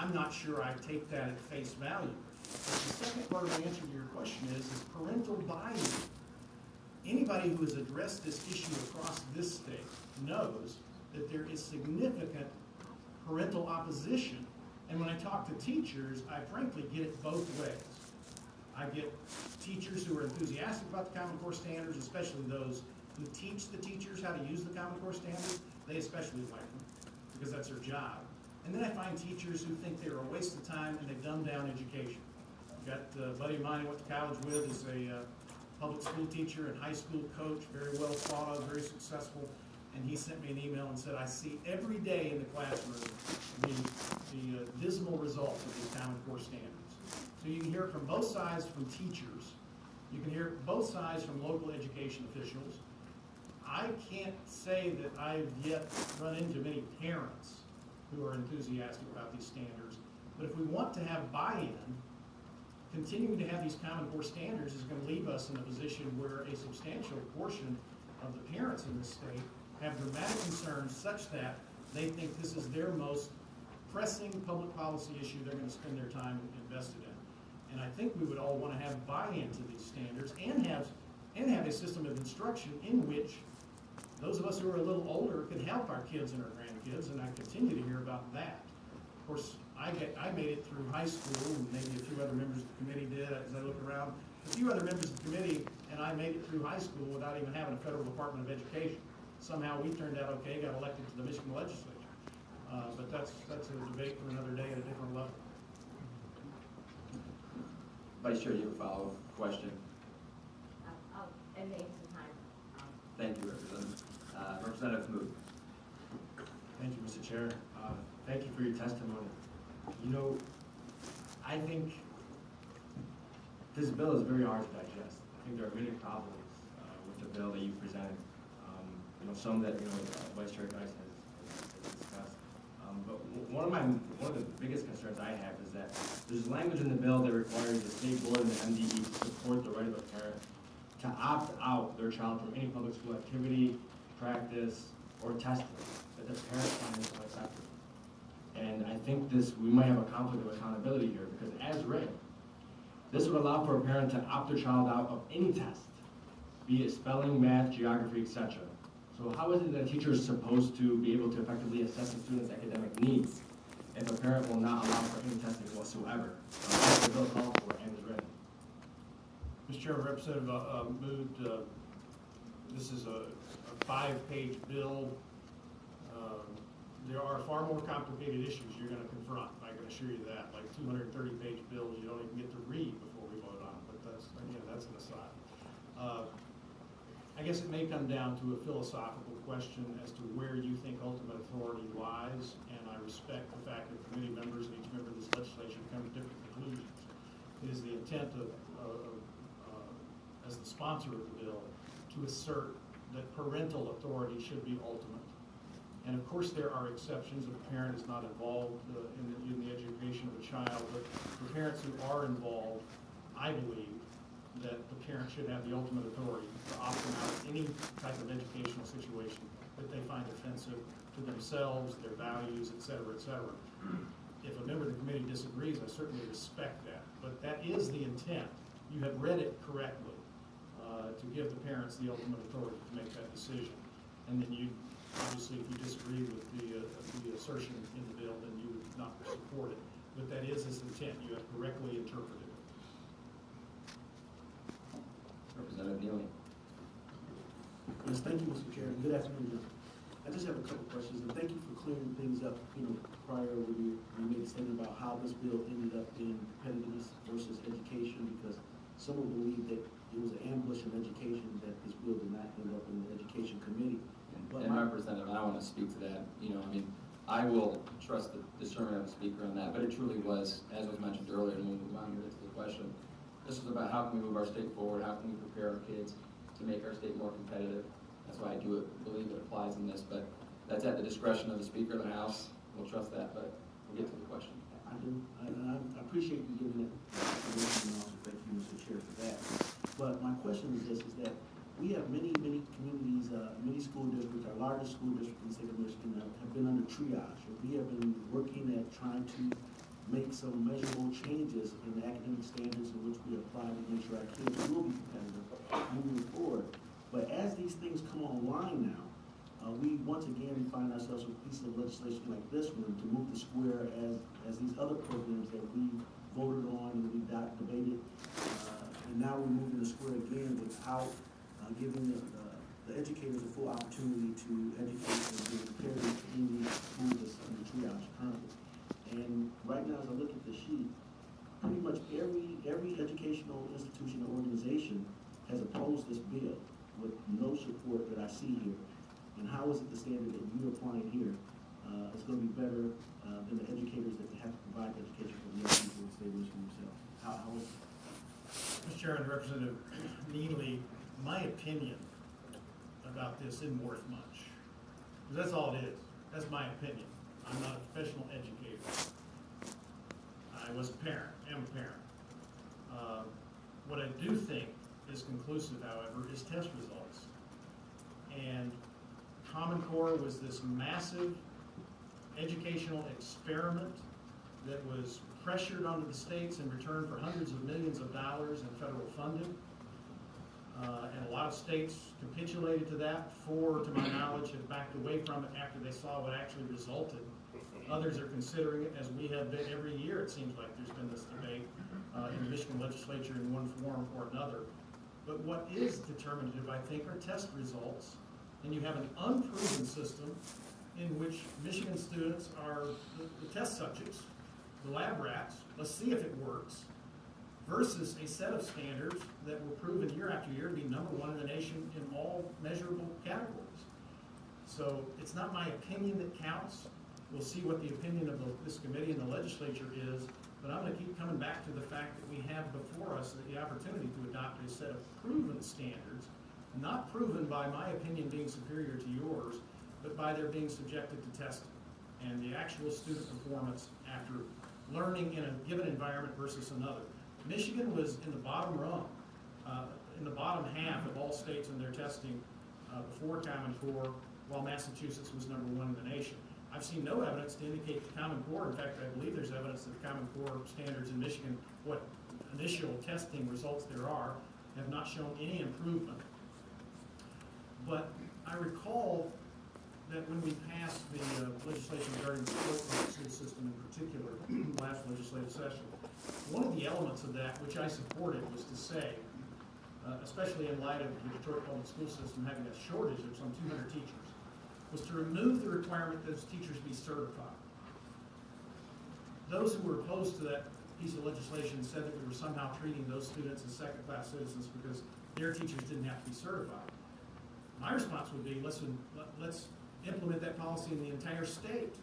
I'm not sure I take that at face value. But the second part of the answer to your question is parental buy-in. Anybody who has addressed this issue across this state knows that there is significant parental opposition. And when I talk to teachers, I frankly get it both ways. I get teachers who are enthusiastic about the Common Core standards, especially those who teach the teachers how to use the Common Core standards. They especially like them because that's their job. And then I find teachers who think they're a waste of time and they dumb down education. I've got a buddy of mine I went to college with is a public school teacher and high school coach, very well thought of, very successful. And he sent me an email and said, I see every day in the classroom the dismal results of these Common Core standards. So you can hear it from both sides from teachers. You can hear it both sides from local education officials. I can't say that I've yet run into many parents who are enthusiastic about these standards. But if we want to have buy-in, continuing to have these Common Core standards is going to leave us in a position where a substantial portion of the parents in this state have dramatic concerns such that they think this is their most pressing public policy issue they're going to spend their time invested in. And I think we would all want to have buy-in to these standards and have a system of instruction in which those of us who are a little older could help our kids and our grandkids, and I continue to hear about that. Of course, I made it through high school, and maybe a few other members of the committee did as I look around. A few other members of the committee and I made it through high school without even having a federal Department of Education. Somehow we turned out okay, got elected to the Michigan legislature. But that's a debate for another day at a different level. Vice Chair, you have a follow-up question? In the interest of time. Thank you, Representative. Representative Mood. Thank you, Mr. Chair. Thank you for your testimony. You know, I think this bill is very hard to digest. I think there are many problems with the bill that you presented. You know, some that Vice Chair Geis has discussed. But one of the biggest concerns I have is that there's language in the bill that requires the state board and the MDE to support the right of a parent to opt out their child from any public school activity, practice, or testing that the parent finds unacceptable. And I think we might have a conflict of accountability here because as written, this would allow for a parent to opt their child out of any test, be it spelling, math, geography, etc. So how is it that a teacher is supposed to be able to effectively assess a student's academic needs if a parent will not allow for any testing whatsoever? That's the bill calls for and is written. Mr. Chairman, Representative Mood, this is a 5-page bill. There are far more complicated issues you're going to confront. I can assure you that. Like 230-page bills you don't even get to read before we vote on. But that's an aside. I guess it may come down to a philosophical question as to where you think ultimate authority lies, and I respect the fact that committee members and each member of this legislature come to different conclusions. It is the intent as the sponsor of the bill to assert that parental authority should be ultimate. And of course there are exceptions if a parent is not involved in the education of a child, but for parents who are involved, I believe that the parent should have the ultimate authority to opt them out of any type of educational situation that they find offensive to themselves, their values, et cetera, et cetera. If a member of the committee disagrees, I certainly respect that, but that is the intent. You have read it correctly to give the parents the ultimate authority to make that decision. And then you, obviously, if you disagree with the assertion in the bill, then you would not support it. But that is its intent. You have correctly interpreted it. Representative Neely. Yes, thank you, Mr. Chair. Good afternoon. I just have a couple questions, and thank you for clearing things up. Prior when you made a statement about how this bill ended up in competitiveness versus education, because some will believe that it was an ambush in education, that this bill did not end up in the education committee. And Representative, I want to speak to that. I will trust the discernment of the speaker on that, but it truly was, as was mentioned earlier, and we'll move on here to the question. This is about how can we move our state forward, how can we prepare our kids to make our state more competitive. That's why I do believe it applies in this, but that's at the discretion of the Speaker of the House. We'll trust that, but we'll get to the question. I do. I appreciate you giving it information, and also thank you, Mr. Chair, for that. But my question is this, is that we have many communities, many school districts, our largest school district in the state of Michigan have been under triage. We have been working at trying to make some measurable changes in the academic standards in which we apply to make sure our kids will be competitive moving forward. But as these things come online now, we once again find ourselves with pieces of legislation like this one to move the square as these other programs that we voted on and we debated. And now we're moving the square again without giving the educators a full opportunity to educate and to prepare the community to move this under triage currently. And right now, as I look at the sheet, pretty much every educational institution or organization has opposed this bill with no support that I see here. And how is it the standard that you're applying here is going to be better than the educators that have to provide education for the young people in the state of Michigan themselves? How is it? Mr. Chairman, Representative Neely, my opinion about this isn't worth much. Because that's all it is. That's my opinion. I'm not a professional educator. I was a parent, am a parent. What I do think is conclusive, however, is test results. And Common Core was this massive educational experiment that was pressured onto the states in return for hundreds of millions of dollars in federal funding. And a lot of states capitulated to that. 4, to my knowledge, have backed away from it after they saw what actually resulted. Others are considering it, as we have been every year. It seems like there's been this debate in the Michigan legislature in one form or another. But what is determinative, I think, are test results. And you have an unproven system in which Michigan students are the test subjects, the lab rats. Let's see if it works. Versus a set of standards that were proven year after year to be #1 in the nation in all measurable categories. So it's not my opinion that counts. We'll see what the opinion of this committee and the legislature is, but I'm going to keep coming back to the fact that we have before us the opportunity to adopt a set of proven standards, not proven by my opinion being superior to yours, but by their being subjected to testing and the actual student performance after learning in a given environment versus another. Michigan was in the bottom rung, in the bottom half of all states in their testing before Common Core, while Massachusetts was #1 in the nation. I've seen no evidence to indicate the Common Core. In fact, I believe there's evidence that the Common Core standards in Michigan, what initial testing results there are, have not shown any improvement. But I recall that when we passed the legislation regarding the school system in particular, last legislative session, one of the elements of that, which I supported, was to say, especially in light of the Detroit public school system having a shortage of some 200 teachers, was to remove the requirement that those teachers be certified. Those who were opposed to that piece of legislation said that we were somehow treating those students as second-class citizens because their teachers didn't have to be certified. My response would be, let's implement that policy in the entire state.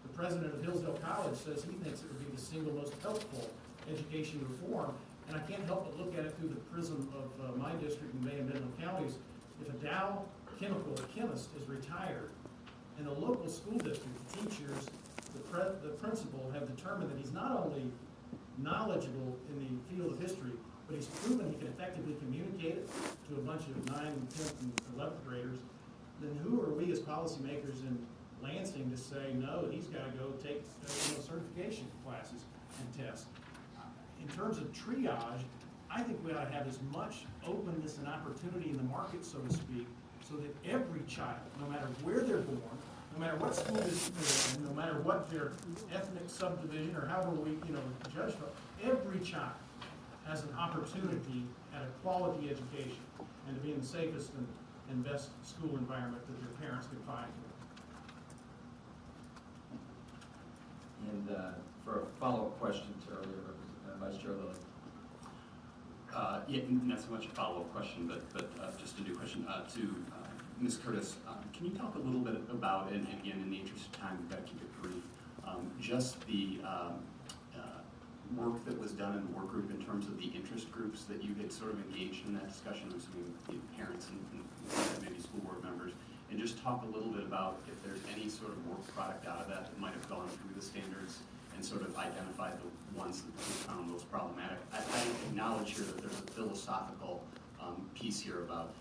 The president of Hillsdale College says he thinks it would be the single most helpful education reform, and I can't help but look at it through the prism of my district in Bay and Midland counties. If a Dow chemical chemist is retired, and the local school district, the teachers, the principal have determined that he's not only knowledgeable in the field of history, but he's proven he can effectively communicate it to a bunch of 9th, 10th, and 11th graders, then who are we as policymakers in Lansing to say, no, he's got to go take certification classes and tests? In terms of triage, I think we ought to have as much openness and opportunity in the market, so to speak, so that every child, no matter where they're born, no matter what school district they're in, no matter what their ethnic subdivision or however we, judge them, every child has an opportunity at a quality education and to be in the safest and best school environment that their parents can find. And for a follow-up question to earlier, Vice Chair Lilly. Yeah, not so much a follow-up question, but just a new question to Ms. Curtis. Can you talk a little bit about, and again, in the interest of time, we've got to keep it brief, just the work that was done in the work group in terms of the interest groups that you had sort of engaged in that discussion, I'm assuming parents and maybe school board members, and just talk a little bit about if there's any sort of work product out of that that might have gone through the standards and sort of identified the ones that we found most problematic. I acknowledge here that there's a philosophical piece here about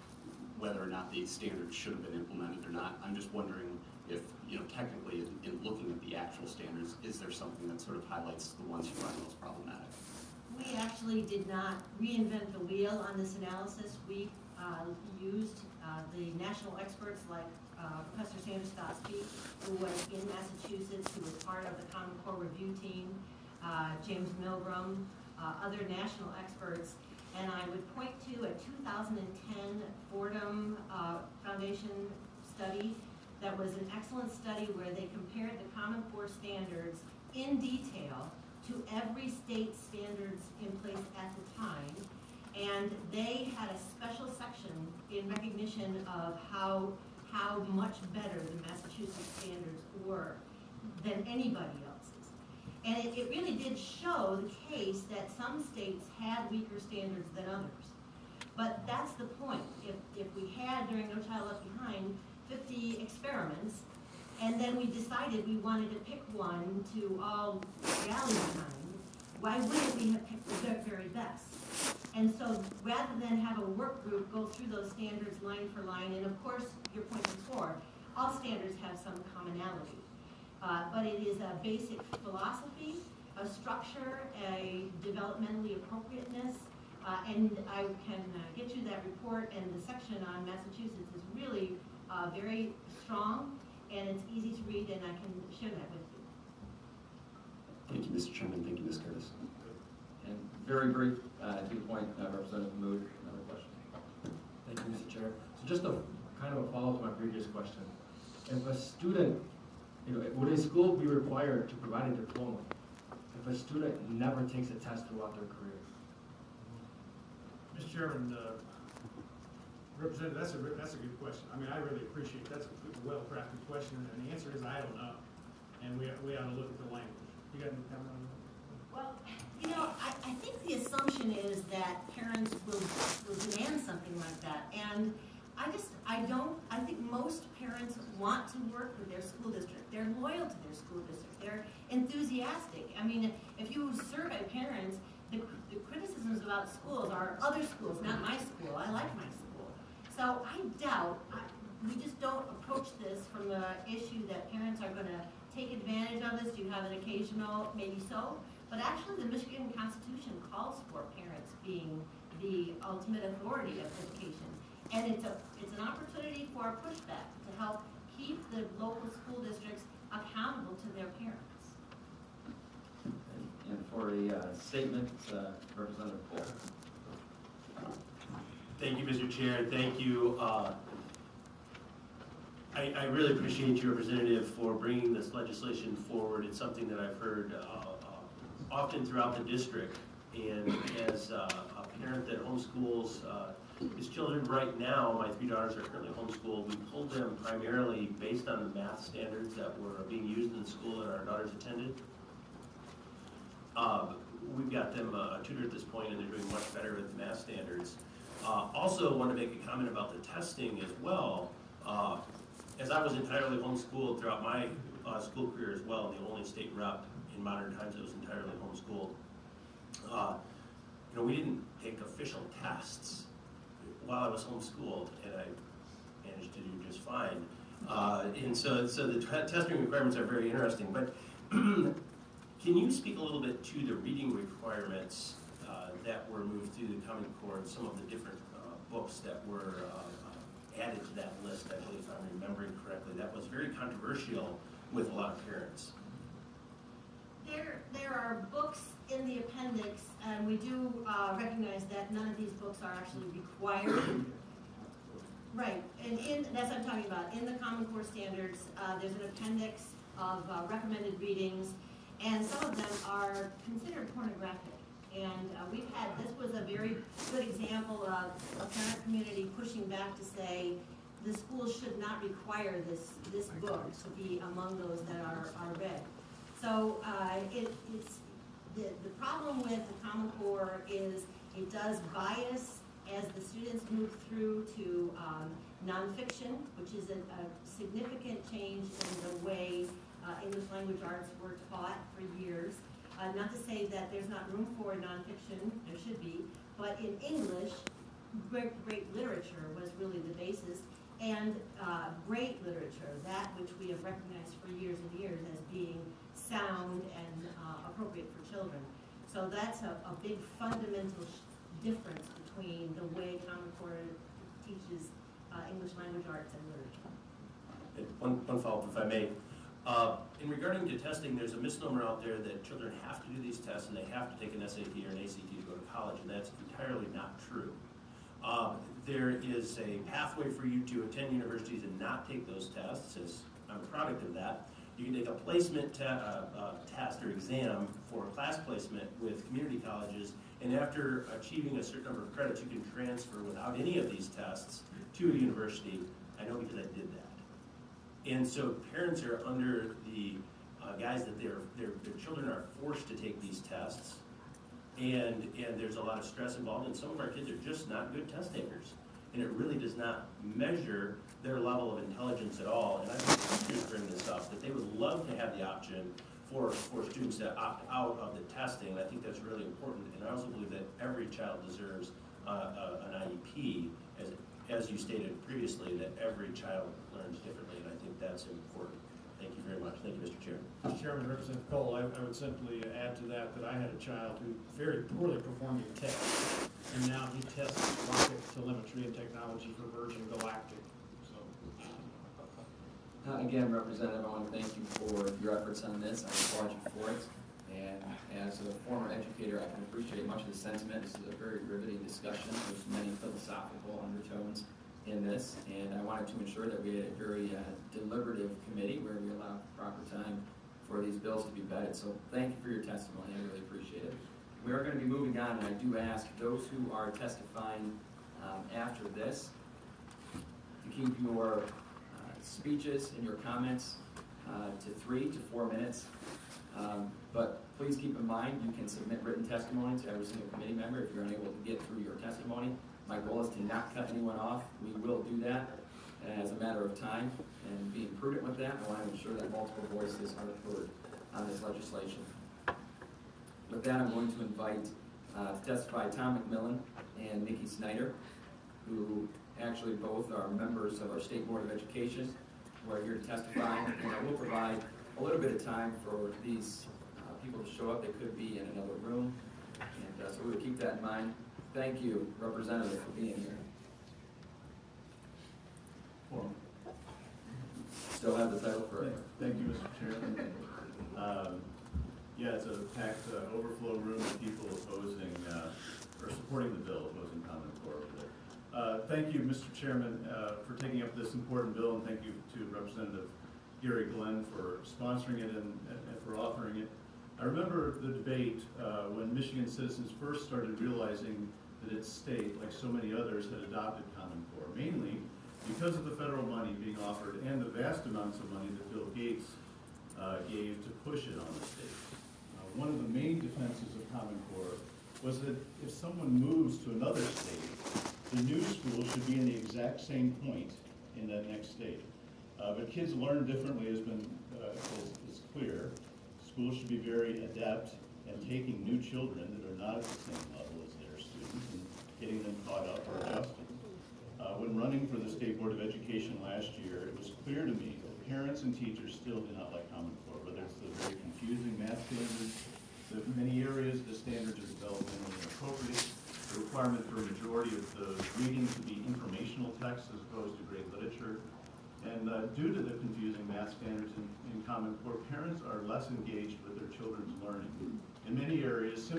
whether or not these standards should have been implemented or not. I'm just wondering if, technically in looking at the actual standards, is there something that sort of highlights the ones you find most problematic? We actually did not reinvent the wheel on this analysis. We used the national experts like Professor Sandra Stotsky, who was in Massachusetts, who was part of the Common Core review team, James Milgram, other national experts. And I would point to a 2010 Fordham Foundation study that was an excellent study where they compared the Common Core standards in detail to every state standards in place at the time. And they had a special section in recognition of how much better the Massachusetts standards were than anybody else's. And it really did show the case that some states had weaker standards than others. But that's the point. If we had, during No Child Left Behind, 50 experiments, and then we decided we wanted to pick one to all rally behind, why wouldn't we have picked the very best? And so rather than have a work group go through those standards line for line, and of course, your point before, all standards have some commonality. But it is a basic philosophy, a structure, a developmentally appropriateness, and I can get you that report, and the section on Massachusetts is really very strong, and it's easy to read, and I can share that with you. Thank you, Mr. Chairman. Thank you, Ms. Curtis. And very brief, to the point, Representative Mood, another question. Thank you, Mr. Chair. So just a kind of a follow-up to my previous question. If a student, would a school be required to provide a diploma if a student never takes a test throughout their career? Mr. Chairman, Representative, that's a good question. I mean, I really appreciate, that's a well-crafted question, and the answer is I don't know. And we ought to look at the language. You got any comment on that? Well, I think the assumption is that parents will demand something like that. And I think most parents want to work with their school district. They're loyal to their school district. They're enthusiastic. I mean, if you survey parents, the criticisms about schools are other schools, not my school. I like my school. So I doubt, we just don't approach this from the issue that parents are going to take advantage of this. You have an occasional, maybe so. But actually, the Michigan Constitution calls for parents being the ultimate authority of education. And it's an opportunity for a pushback to help keep the local school districts accountable to their parents. And for a statement, Representative Cole. Thank you, Mr. Chair. Thank you. I really appreciate you, Representative, for bringing this legislation forward. It's something that I've heard often throughout the district. And as a parent that homeschools his children right now, my 3 daughters are currently homeschooled. We pulled them primarily based on the math standards that were being used in the school that our daughters attended. We've got them tutored at this point, and they're doing much better with the math standards. Also, want to make a comment about the testing as well. As I was entirely homeschooled throughout my school career as well, the only state rep in modern times that was entirely homeschooled, we didn't take official tests while I was homeschooled, and I managed to do just fine. And so the testing requirements are very interesting. But can you speak a little bit to the reading requirements that were moved through the Common Core, and some of the different books that were added to that list? I believe, if I'm remembering correctly, that was very controversial with a lot of parents. There are books in the appendix, and we do recognize that none of these books are actually required. Right, and that's what I'm talking about. In the Common Core standards, there's an appendix of recommended readings, and some of them are considered pornographic. And this was a very good example of a parent community pushing back to say the schools should not require this book to be among those that are read. So it's the problem with the Common Core is it does bias as the students move through to nonfiction, which is a significant change in the way English language arts were taught for years. Not to say that there's not room for nonfiction, there should be, but in English, great literature was really the basis. and great literature, that which we have recognized for years and years as being sound and appropriate for children. So that's a big fundamental difference between the way Common Core teaches English language arts and literature. And one follow-up, if I may. In regarding to testing, there's a misnomer out there that children have to do these tests and they have to take an SAT or an ACT to go to college, and that's entirely not true. There is a pathway for you to attend universities and not take those tests, as I'm a product of that. You can take a placement test or exam for class placement with community colleges, and after achieving a certain number of credits, you can transfer without any of these tests to a university. I know because I did that. And so parents are under the guise that their children are forced to take these tests, and there's a lot of stress involved, and some of our kids are just not good test takers. And it really does not measure their level of intelligence at all. And I think teachers bring this up, that they would love to have the option for students to opt out of the testing. And I think that's really important. And I also believe that every child deserves an IEP, as you stated previously, that every child learns differently, and I think that's important. Thank you very much. Thank you, Mr. Chair. Mr. Chairman, Representative Cole, I would simply add to that I had a child who very poorly performed a test, and now he tests rocket telemetry and technology for Virgin Galactic. So, Again, Representative, I want to thank you for your efforts on this. I applaud you for it. And as a former educator, I can appreciate much of the sentiment. This is a very riveting discussion. There's many philosophical undertones in this, and I wanted to ensure that we had a very deliberative committee where we allow proper time for these bills to be vetted. So thank you for your testimony. I really appreciate it. We are going to be moving on, and I do ask those who are testifying after this to keep your speeches and your comments to 3 to 4 minutes. But please keep in mind, you can submit written testimony to every single committee member if you're unable to get through your testimony. My goal is to not cut anyone off. We will do that as a matter of time, and being prudent with that, I want to ensure that multiple voices are heard on this legislation. With that, I'm going to invite to testify Tom McMillan and Nikki Snyder, who actually both are members of our State Board of Education, who are here to testify, and I will provide a little bit of time for these people to show up. They could be in another room, and so we will keep that in mind. Thank you, Representative, for being here. Still have the title for it. Thank you, Mr. Chairman. Yeah, it's a packed overflow room of people opposing or supporting the bill, opposing Common Core over there. Thank you, Mr. Chairman, for taking up this important bill, and thank you to Representative Gary Glenn for sponsoring it and for authoring it. I remember the debate when Michigan citizens first started realizing that its state, like so many others, had adopted Common Core, mainly because of the federal money being offered and the vast amounts of money that Bill Gates gave to push it on the state. One of the main defenses of Common Core was that if someone moves to another state, the new school should be in the exact same point in that next state. But kids learn differently, is clear. Schools should be very adept at taking new children that are not at the same level as their students and getting them caught up or adjusted. When running for the State Board of Education last year, it was clear to me that parents and teachers still do not like Common Core, whether it's the very confusing math standards, the many areas the standards are developmentally inappropriate, the requirement for a majority of the reading to be informational text as opposed to great literature. And due to the confusing math standards in Common Core, parents are less engaged with their children's learning. In many areas,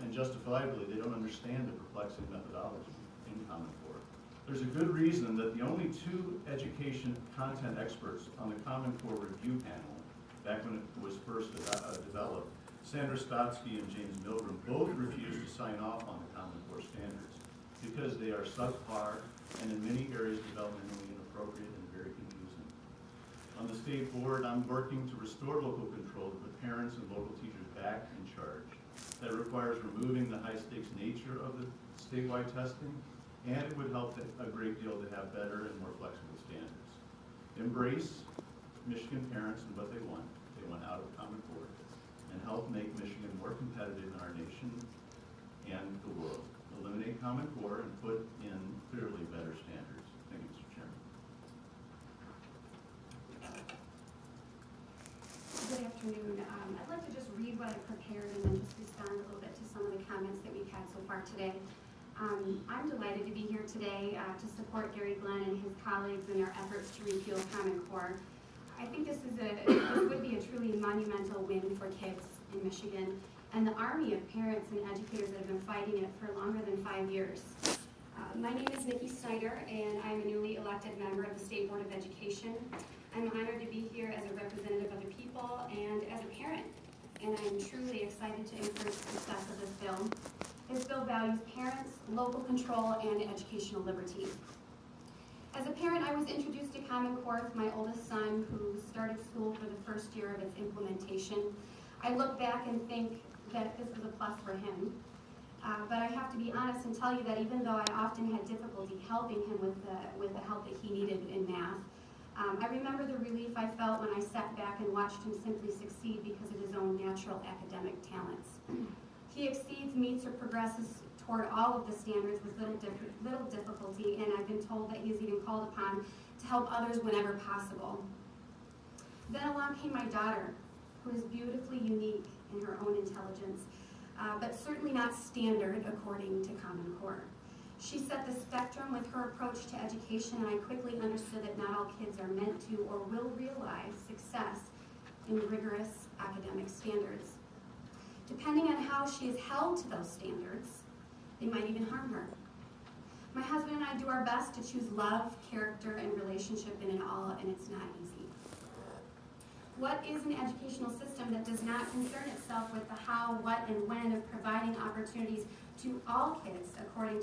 and justifiably, they don't understand the perplexing methodology in Common Core. There's a good reason that the only 2 education content experts on the Common Core review panel, back when it was first developed, Sandra Stotsky and James Milgram, both refused to sign off on the Common Core standards because they are subpar and in many areas developmentally inappropriate and very confusing. On the state board, I'm working to restore local control to put parents and local teachers back in charge. That requires removing the high-stakes nature of the statewide testing, and it would help a great deal to have better and more flexible standards. Embrace Michigan parents and what they want. They want out of Common Core, and help make Michigan more competitive in our nation and the world. eliminate Common Core and put in clearly better standards. Thank you, Mr. Chairman. Good afternoon. I'd like to just read what I prepared and then just respond a little bit to some of the comments that we've had so far today. I'm delighted to be here today to support Gary Glenn and his colleagues in their efforts to repeal Common Core. I think this would be a truly monumental win for kids in Michigan and the army of parents and educators that have been fighting it for longer than 5 years. My name is Nikki Snyder, and I'm a newly elected member of the State Board of Education. I'm honored to be here as a representative of the people and as a parent, and I'm truly excited to encourage the success of this bill. This bill values parents, local control, and educational liberty. As a parent, I was introduced to Common Core with my oldest son, who started school for the first year of its implementation. I look back and think that this was a plus for him. But I have to be honest and tell you that even though I often had difficulty helping him with the help that he needed in math, I remember the relief I felt when I sat back and watched him simply succeed because of his own natural academic talents. He exceeds, meets, or progresses toward all of the standards with little difficulty, and I've been told that he is even called upon to help others whenever possible. Then along came my daughter, who is beautifully unique in her own intelligence, but certainly not standard according to Common Core. She set the spectrum with her approach to education, and I quickly understood that not all kids are meant to or will realize success in rigorous academic standards. Depending on how she is held to those standards, they might even harm her. My husband and I do our best to choose love, character, and relationship in it all, and it's not easy. What is an educational system that does not concern itself with the how, what, and when of providing opportunities to all kids according